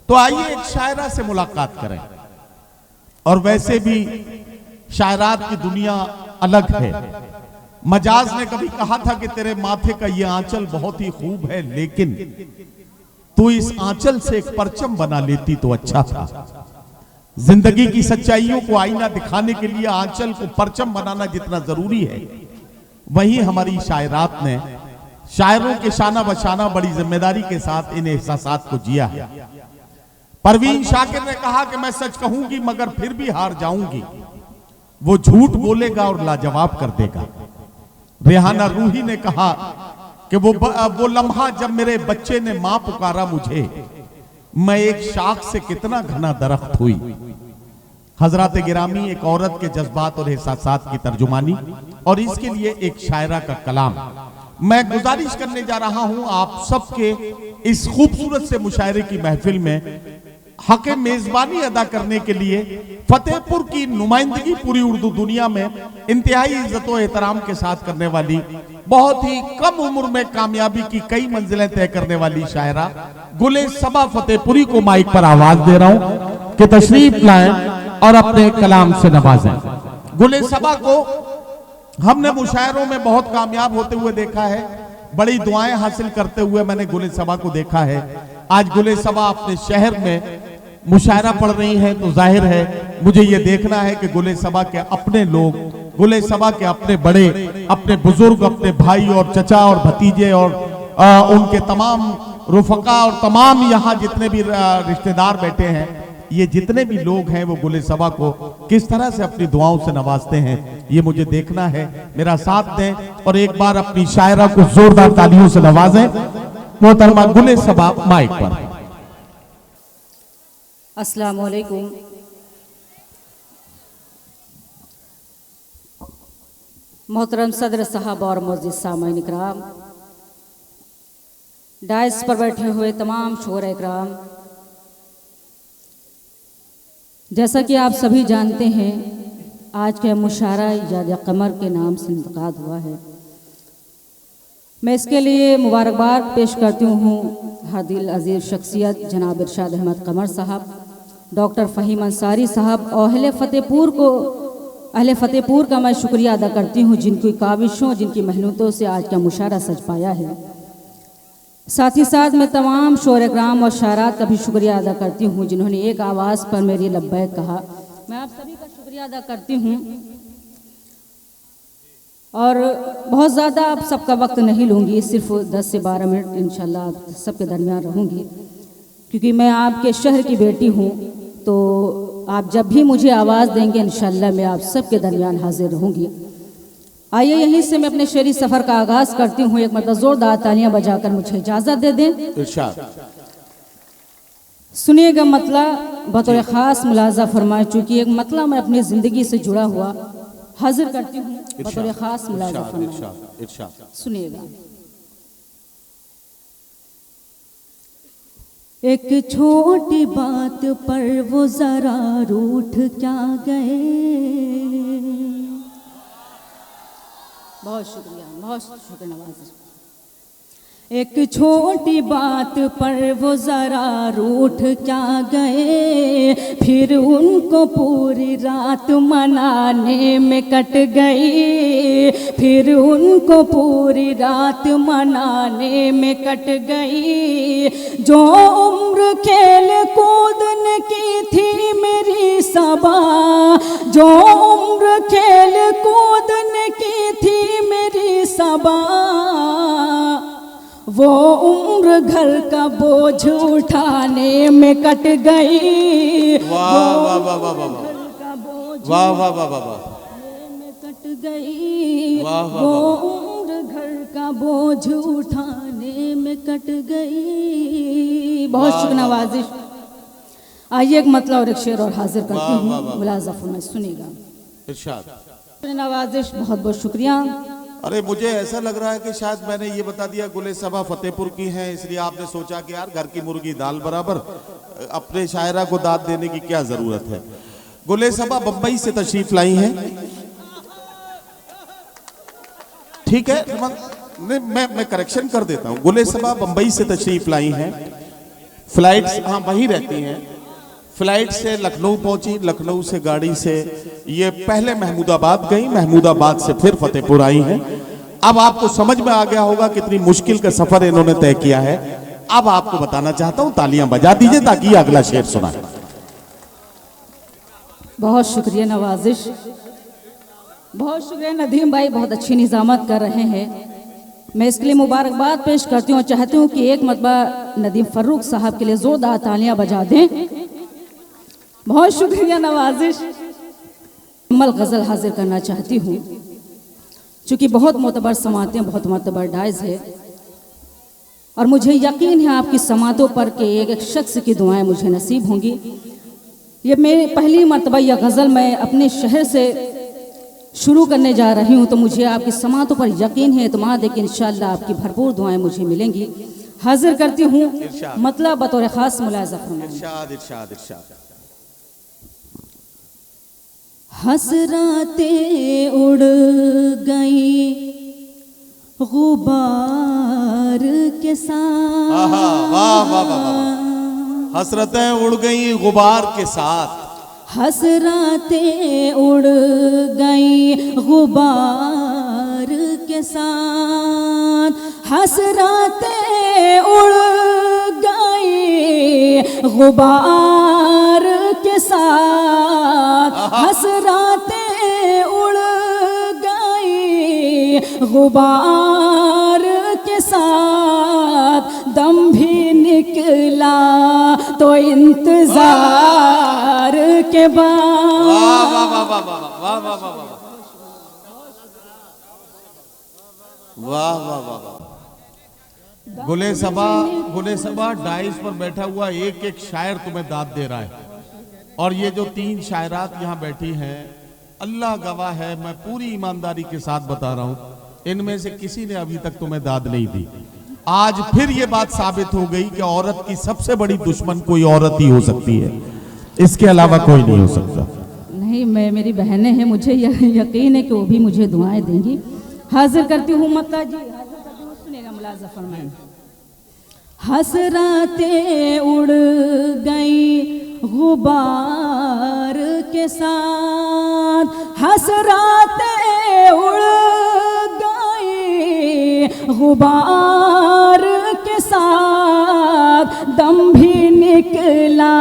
तो आइए एक शायरा से मुलाकात करें। और वैसे भी शायरात की दुनिया अलग है। मजाज ने कभी कहा था कि तेरे माथे का ये आंचल बहुत ही खूब है, लेकिन तू इस आंचल से एक परचम बना लेती तो अच्छा था। जिंदगी की सच्चाइयों को आईना दिखाने के लिए आंचल को परचम बनाना जितना जरूरी है, वहीं हमारी शायरात ने शायरों के शाना बशाना बड़ी जिम्मेदारी के साथ इन एहसासात को जिया है। परवीन शाकिर ने कहा कि मैं सच कहूंगी मगर फिर भी हार जाऊंगी, वो झूठ बोलेगा और लाजवाब कर देगा। रेहाना रूही ने कहा कि वो लम्हा जब मेरे बच्चे ने मां पुकारा मुझे, मैं एक शाख से कितना घना दरख्त हुई। हजरत गिरामी एक औरत के जज्बात और एहसासात की तर्जुमानी और इसके लिए एक शायरा का कलाम मैं गुजारिश करने जा रहा हूं आप सबके इस खूबसूरत से मुशायरे की महफिल में हक मेजबानी अदा करने के लिए। फतेहपुर की नुमाइंदगी पूरी उर्दू दुनिया में इंतहाई इज्जत और एहतराम के साथ करने वाली, बहुत ही कम उम्र में कामयाबी की कई मंजिलें तय करने वाली शायरा गुले सबा फतेहपुरी को माइक पर आवाज दे रहा हूं कि तशरीफ लाएं और अपने कलाम से नवाजें। गुले सबा को हमने मुशायरों में बहुत कामयाब होते हुए देखा है, बड़ी दुआएं हासिल करते हुए मैंने गुले सबा को देखा है। आज गुले सबा अपने शहर में मुशायरा पढ़ रही हैं, तो जाहिर है मुझे ये देखना है कि गुले सबा के अपने लोग, गुले सबा के अपने बड़े, अपने बुजुर्ग, अपने भाई और चचा और भतीजे और उनके तमाम रुफका और तमाम यहाँ जितने भी रिश्तेदार बैठे हैं, ये जितने भी लोग हैं वो गुले सबा को किस तरह से अपनी दुआओं से नवाजते हैं, ये मुझे देखना है। मेरा साथ दें और एक बार अपनी शायरा को जोरदार तालियों से नवाजें। मोहतरमा गुले सबा माइक पर। अस्सलाम वालेकुम। मोहतरम सदर साहब और मोअज़्ज़िज़ सामईन इकराम, डायस पर बैठे हुए तमाम शोहर इकराम, जैसा कि आप सभी जानते हैं आज का मुशायरा इजाज़ कमर के नाम से इंतकाद हुआ है। मैं इसके लिए मुबारकबाद पेश करती हूँ हरदिल अजीज़ शख्सियत जनाब इरशाद अहमद कमर साहब, डॉक्टर फ़हीम अंसारी साहब और अहले फ़तेहपुर का मैं शुक्रिया अदा करती हूँ जिनकी काविशों, जिनकी मेहनतों से आज का मुशायरा सज पाया है। साथ ही साथ मैं तमाम शोहर इकराम और शायरात का भी शुक्रिया अदा करती हूँ जिन्होंने एक आवाज़ पर मेरी लब्बैक कहा। मैं आप सभी का शुक्रिया अदा करती हूँ और बहुत ज़्यादा आप सबका वक्त नहीं लूँगी, सिर्फ 10 से 12 मिनट इंशाल्लाह आप सबके दरमियान रहूँगी, क्योंकि मैं आपके शहर की बेटी हूँ। तो आप जब भी मुझे आवाज़ देंगे इंशाल्लाह मैं आप सबके दरमियान हाजिर रहूँगी। आइए यहीं से मैं अपने शेरी सफ़र का आगाज़ करती हूँ। एक मतलब ज़ोरदार तालियां बजाकर मुझे इजाज़त दे दें। सुनिएगा मतला बतौर ख़ास मुलाजा फरमाए, चूँकि एक मतला मैं अपनी ज़िंदगी से जुड़ा हुआ हाजिर करती हूँ बतौर ख़ास मुलाजा फरमाए। सुनिएगा। एक छोटी बात पर वो ज़रा रूठ क्या गए। बहुत शुक्रिया, बहुत शुक्र नवाज़। एक छोटी बात पर वो ज़रा रूठ क्या गए, फिर उनको पूरी रात मनाने में कट गई, फिर उनको पूरी रात मनाने में कट गई। जो उम्र खेल कूदने की थी मेरी सबा, जो उम्र खेल कूदने की थी मेरी सबा, वो उम्र घर का बोझ उठाने में कट गई। वाह वाह वाह वाह वाह वाह वाह वाह वाह में कट गई। वो उम्र घर का बोझ उठाने में कट गई। बहुत शुक्र नवाजिश। आइए एक मतलब और एक शेर और हाजिर करती हूँ, मुलाजा फरमाइए, सुनिएगा। इरशाद। नवाजिश, बहुत बहुत शुक्रिया। अरे मुझे ऐसा लग रहा है कि शायद मैंने ये बता दिया गुले सबा फतेहपुर की हैं, इसलिए आपने सोचा कि यार घर की मुर्गी दाल बराबर, अपने शायरा को दाद देने की क्या जरूरत है। गुले सबा बम्बई से तशरीफ लाई हैं, ठीक है, मैं करेक्शन कर देता हूं। गुले सबा बम्बई से तशरीफ लाई हैं। फ्लाइट, हाँ वहीं रहती हैं, फ्लाइट से लखनऊ पहुंची, लखनऊ से गाड़ी से ये पहले महमूदाबाद गई, महमूदाबाद से फिर फतेहपुर आई हैं। अब आपको समझ में आ गया होगा कितनी मुश्किल का सफर इन्होंने तय किया है। अब आपको बताना चाहता हूं, तालियां बजा दीजिए ताकि ये अगला शेर सुनाए। बहुत शुक्रिया नवाजिश, बहुत शुक्रिया नदीम भाई, बहुत अच्छी निजामत कर रहे हैं। मैं इसके लिए मुबारकबाद पेश करती हूँ और चाहती हूँ कि एक मरतबा नदीम फर्रुख साहब के लिए जोरदार तालियां बजा दें। बहुत शुक्रिया नवाजिश। मुकम्मल गज़ल हाजिर करना चाहती हूँ, चूँकि बहुत मोतबर समातें, बहुत मोतबर डाइज है और मुझे यकीन है आपकी समातों पर कि एक एक शख्स की दुआएं मुझे नसीब होंगी। ये मेरी पहली मरतबा यह गज़ल मैं अपने शहर से शुरू करने जा रही हूँ, तो मुझे आपकी समातों पर यकीन है, एतमाद है कि इंशाअल्लाह आपकी भरपूर दुआएं मुझे मिलेंगी। हाजिर करती हूँ मतलब बतौर ख़ास मुलाज़ा फरमाएं। हसरातें उड़ गई गुबार के साथ, वाह वाह वाह, हसरतें उड़ गई गुबार के साथ, हसरातें उड़ गई गुबार के साथ, हसरातें उड़ गई गुबार के साथ, हसरातें उड़ गई गुबार के साथ, दम भी निकला तो इंतजार के बाद। वाह वाह वाह वाह वाह वाह वाह वाह वाह वाह। गुले सबा डाइस पर बैठा हुआ एक एक शायर तुम्हें दाद दे रहा है। और ये जो तीन शायरात यहाँ बैठी हैं, अल्लाह गवाह है, मैं पूरी ईमानदारी के साथ बता रहा हूँ, इनमें से किसी ने अभी तक तुम्हें दाद नहीं दी। आज फिर ये बात साबित हो गई कि औरत की सबसे बड़ी दुश्मन कोई औरत ही हो सकती है, इसके अलावा कोई नहीं हो सकता। नहीं, मैं, मेरी बहनें हैं, मुझे यकीन है कि वो भी मुझे दुआएं देंगी। हाजिर करती हूँ मक्का जी, हाजिर करती हूँ, सुनेगा मुलाज़ा फरमाएं। हसरातें उड़ गई गुबार के साथ, हसरातें उड़ गई गुबार के साथ, दम भी निकला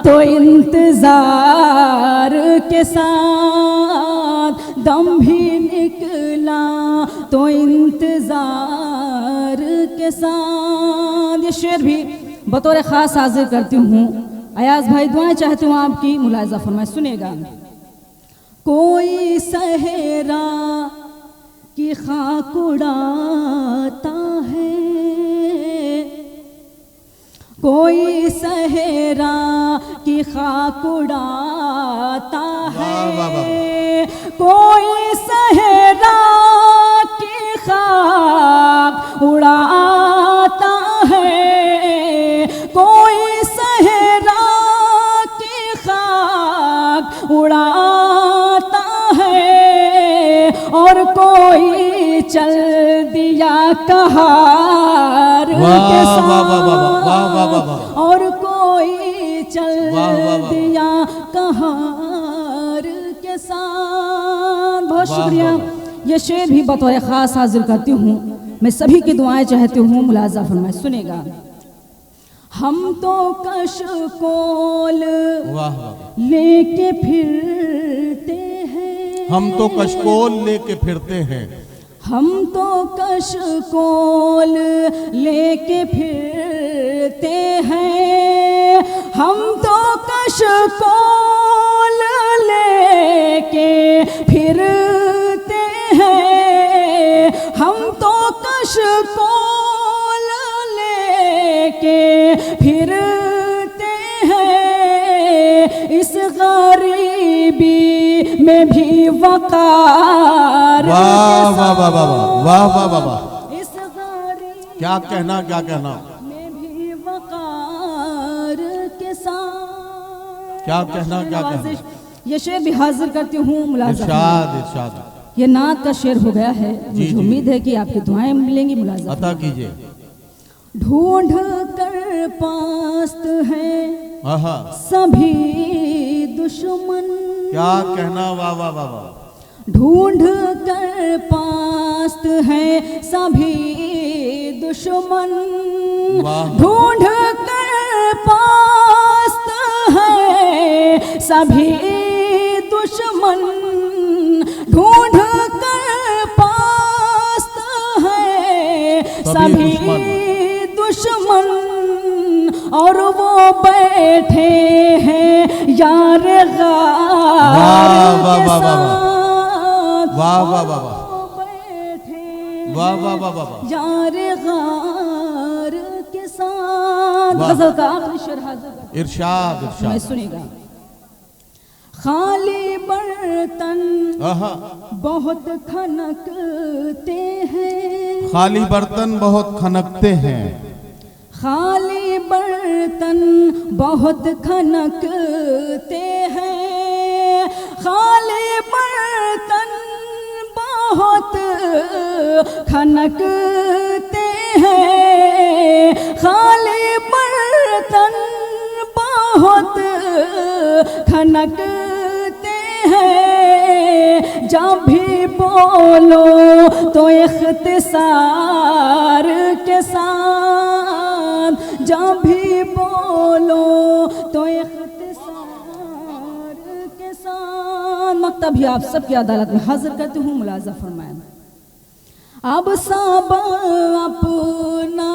तो इंतजार के साथ, दम भी निकला तो इंतजार के साथ। ये शेर भी बतौर ख़ास हाजिर करती हूँ। अयाज भाई दुआएं चाहती हूँ आपकी, मुलाज़ा फरमाए, सुनेगा। कोई सहरा की खाक उड़ाता है, कोई सहरा की खाक उड़ाता है, कोई सहरा की खाक उड़ाता है, कोई सहरा की खाक उड़ाता है, और कोई चल दिया कहार के साथ, और कोई चल दिया कहार के साथ। बहुत शुक्रिया। ये शेर भी बतौर ख़ास हाजिर करती हूँ, मैं सभी की दुआएं चाहती हूँ, मुलाज़ा फरमाए, सुनेगा। हम तो कशकोल लेके फिरते हैं, हम तो कशकोल लेके फिरते हैं, हम तो कशकोल लेके फिरते हैं, हम तो कशकोल लेके फिरते हैं, हम तो कशकोल लेके फिरते हैं, इस गरीबी में भी वकार। वाह वाह वाह वाह वाह वाह वाह वाह, इस गरीबी क्या कहना, क्या कहना, में भी वकार के साथ। क्या कहना, क्या कहना। ये शेर भी हाजिर करती हूँ, मुलाज़ा। इरशाद इरशाद। ये नात का शेर हो गया है, मुझे उम्मीद है कि आपकी दुआएं मिलेंगी, मुलाज़ा अता कीजिए। ढूंढ कर पास्त हैं आहा, सभी दुश्मन। क्या कहना, वाह वाह वाह वाह। ढूंढ कर पास्त हैं सभी दुश्मन, वाह। ढूंढ कर पास्त हैं सभी दुश्मन, ढूंढ कर पास्त हैं सभी दुश्मन, और वो बैठे हैं यार गार के साथ, वाह वाह वाह वाह, बैठे वाह वाह वाह वाह, यार गार के साथ। वाह। गजल का आखिरी शेर हाजिर इरशाद मैं इरशाद। सुनेगा। खाली बर्तन आहा, बहुत खनकते हैं, खाली बर्तन बहुत खनकते हैं, खाली बर्तन बहुत खनकते हैं, खाली बर्तन बहुत खनकते हैं, खाली बर्तन बहुत खनकते हैं, जब भी बोलो तो इख्तिसार के साथ, जब भी बोलो तो इख्तिसार के साथ। मकतब भी आप सबकी अदालत में हाजिर करती हूँ, मुलाजा फरमाएं। अब सब अपना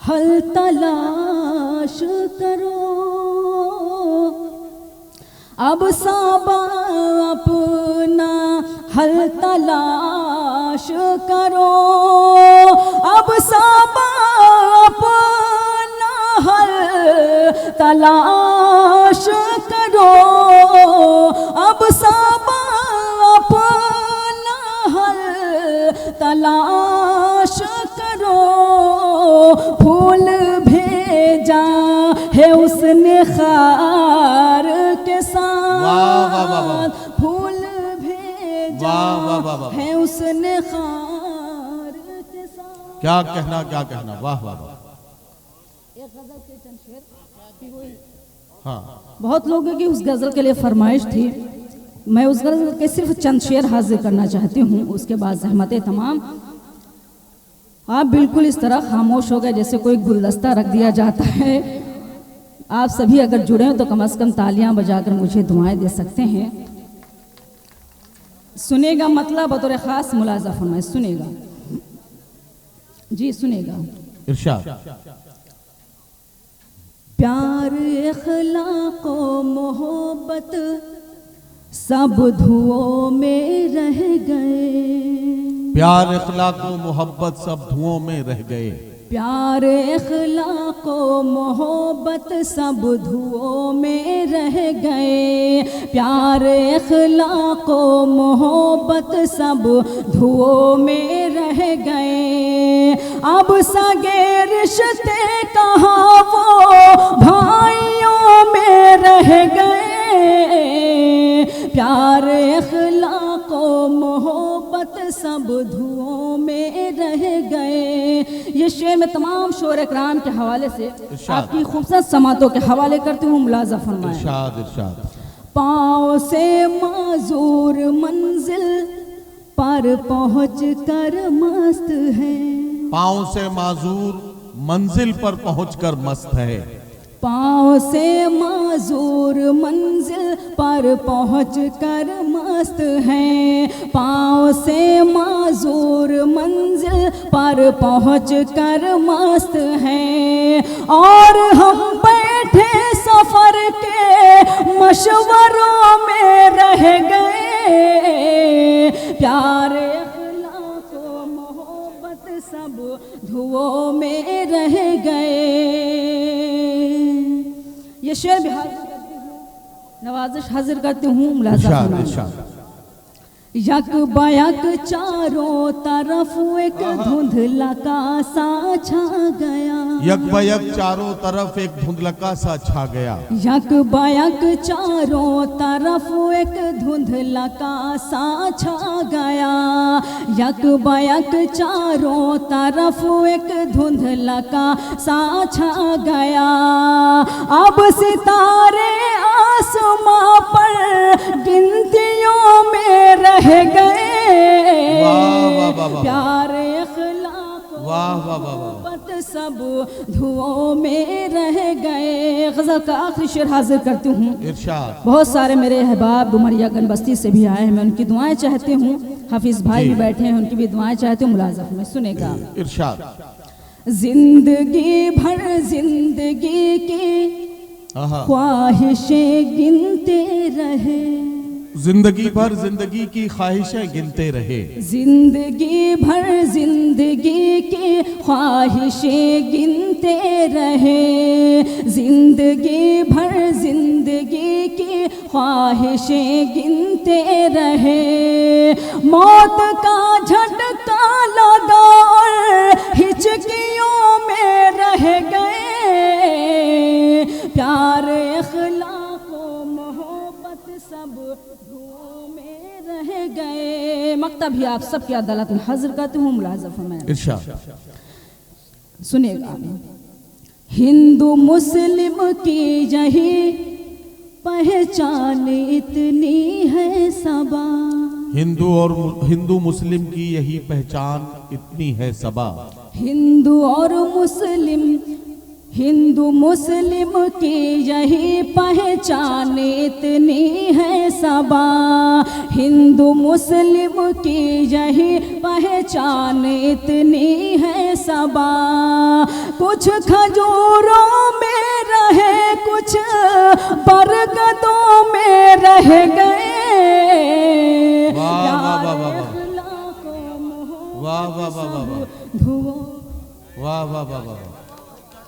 हल तलाश करो, अब सब अपना हल तलाश करो, अब सब अपना हल तलाश करो, अब सब अपना हल तलाश करो, फूल भेजा है उसने खार के साथ, फूल भेजा है उसने खार के साथ। क्या कहना, क्या कहना, वाह वाह वाह। एक गजल के चंद शेर कि वो हाँ, बहुत लोगों की उस गजल के लिए फरमाइश थी, मैं उस गजल के सिर्फ चंद शेर हाजिर करना चाहती हूँ। उसके बाद ज़हमतें तमाम। आप बिल्कुल इस तरह खामोश हो गए जैसे कोई गुलदस्ता रख दिया जाता है। आप सभी अगर जुड़े हो तो कम से कम तालियां बजाकर मुझे दुआएं दे सकते हैं। सुनेगा मतलब बतौर खास मुलाजा फरमाए, सुनेगा जी, सुनेगा। इरशाद। प्यार इखलाक मोहब्बत सब धुओं में रह गए, प्यार इखलाक मोहब्बत सब धुओं में रह गए, प्यार इखलाक मोहब्बत सब धुओं में रह गए, प्यार इखलाक मोहब्बत सब धुओं में रह गए। अब सगे रिश्ते कहाँ वो भाइयों में रह गए, प्यार इखलाक मोहब्बत सब धुओं में रह गए। ये शेर में तमाम शोर इकराम के हवाले से आपकी खूबसूरत समातों के हवाले करती हूँ, मुलाजा फरमाएं। इरशाद इरशाद। पाँव से माजूर मंजिल पर पहुँच कर मस्त है, पाँव से माजूर मंजिल पर पहुंचकर मस्त है, पाँव से माजूर मंजिल पर पहुँच कर मस्त हैं, पाँव से माजूर मंजिल पर पहुँच कर मस्त हैं, और हम बैठे सफ़र के मशवरों में रह गए, प्यार इखलाक मोहब्बत सब धुओं में रह गए। ये शेर भी हाजिर करती हूँ, नवाजिश हाजिर करती हूँ, मुलाजा फरमाएं। यक बयक चारों तरफ एक धुंधला का सा छा गया। यक बयक चारों तरफ एक धुंधलका सा छा गया। यक बयक चारों तरफ एक धुंधला का सा छा गया। यक बयक चारों तरफ एक धुंधला का सा छा गया। अब सितारे आसमां पर गिनतियों में रह गए। प्यारे अखलाक मोहब्बत सब धुओं में रह गए। गजल का आखिरी शेर हाजिर करती हूँ। इरशाद। बहुत सारे मेरे अहबाब डुमरिया गन बस्ती से भी आए हैं, मैं उनकी दुआएं चाहती हूँ। हाफिज भाई भी बैठे हैं, उनकी भी दुआएं चाहती हूँ। मुलाज़फ में सुनेगा। इरशाद। जिंदगी भर जिंदगी की ख्वाहिशें गिनते रहे। जिंदगी भर जिंदगी की ख्वाहिशें गिनते रहे। जिंदगी भर जिंदगी की ख्वाहिशें गिनते रहे। जिंदगी भर जिंदगी की ख्वाहिशें गिनते रहे। मौत का झटका लगा और हिचकियों में रह गए। प्यार अखलाक मोहब्बत सब धुओं में रह गए। मकता भी आप सबकी अदालत में हाजिर करती हूँ। मुलाज़फ में इरशाद। सुनिएगा। हिंदू मुस्लिम की यही पहचान इतनी है सबा। हिंदू मुस्लिम की यही पहचान इतनी है सबा। हिंदू मुस्लिम की यही पहचान इतनी है सबा। हिंदू मुस्लिम की यही पहचान इतनी है सबा। कुछ खजूरों में रहे, कुछ बरगदों में रह गए। वाह वाह वाह वाह वाह वाह वाह वाह वाह वाह वाह वाह वाह।